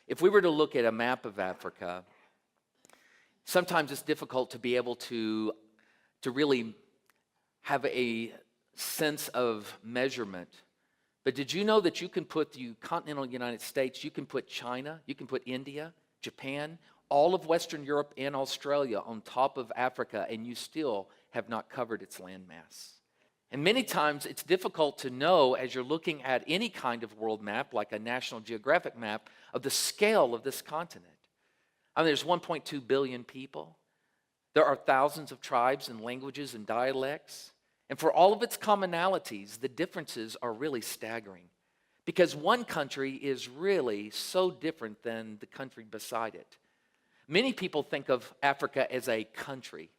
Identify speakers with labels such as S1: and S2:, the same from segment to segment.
S1: If we were to look at a map of Africa, sometimes it's difficult to be able to really have a sense of measurement. But did you know that you can put the continental United States, you can put China, you can put India, Japan, all of Western Europe and Australia on top of Africa, and you still have not covered its landmass? And many times it's difficult to know, as you're looking at any kind of world map, like a National Geographic map, of the scale of this continent. I mean, there's 1.2 billion people. There are thousands of tribes and languages and dialects. And for all of its commonalities, the differences are really staggering. Because one country is really so different than the country beside it. Many people think of Africa as a country.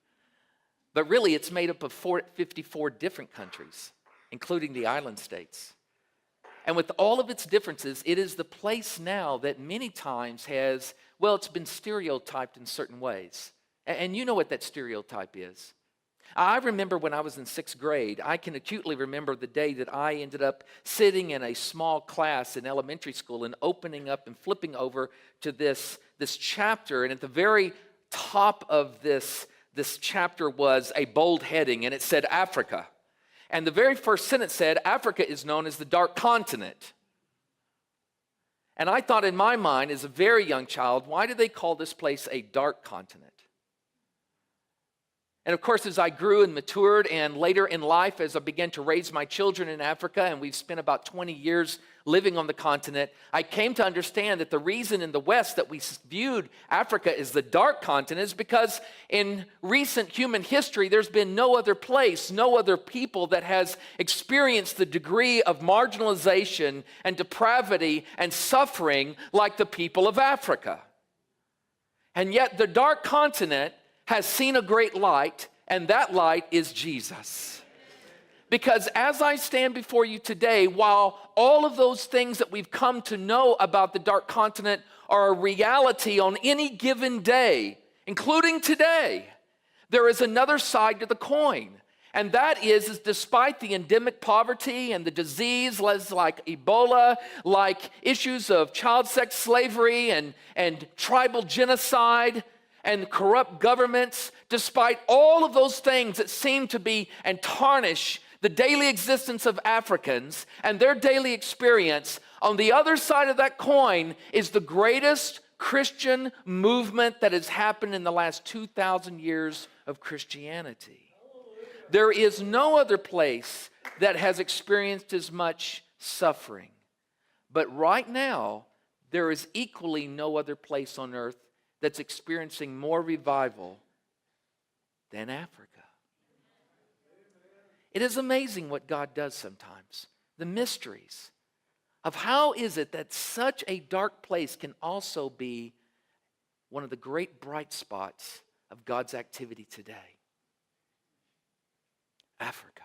S1: But really, it's made up of 54 different countries, including the island states. And with all of its differences, it is the place now that many times has, well, it's been stereotyped in certain ways. And you know what that stereotype is. I remember when I was in 6th grade, I can acutely remember the day that I ended up sitting in a small class in elementary school and opening up and flipping over to this chapter. And at the very top of this chapter was a bold heading, and it said Africa. And the very first sentence said, Africa is known as the Dark Continent. And I thought in my mind, as a very young child, why do they call this place a dark continent? And of course, as I grew and matured, and later in life, as I began to raise my children in Africa, and we've spent about 20 years living on the continent, I came to understand that the reason in the West that we viewed Africa as the dark continent is because in recent human history, there's been no other place, no other people that has experienced the degree of marginalization and depravity and suffering like the people of Africa. And yet the dark continent has seen a great light, and that light is Jesus. Because as I stand before you today, while all of those things that we've come to know about the dark continent are a reality on any given day, including today, there is another side to the coin. And that is despite the endemic poverty and the disease like Ebola, like issues of child sex slavery and tribal genocide, and corrupt governments, despite all of those things that seem to be and tarnish the daily existence of Africans and their daily experience, on the other side of that coin is the greatest Christian movement that has happened in the last 2,000 years of Christianity. There is no other place that has experienced as much suffering. But right now, there is equally no other place on earth that's experiencing more revival than Africa. It is amazing what God does sometimes. The mysteries of how is it that such a dark place can also be one of the great bright spots of God's activity today. Africa.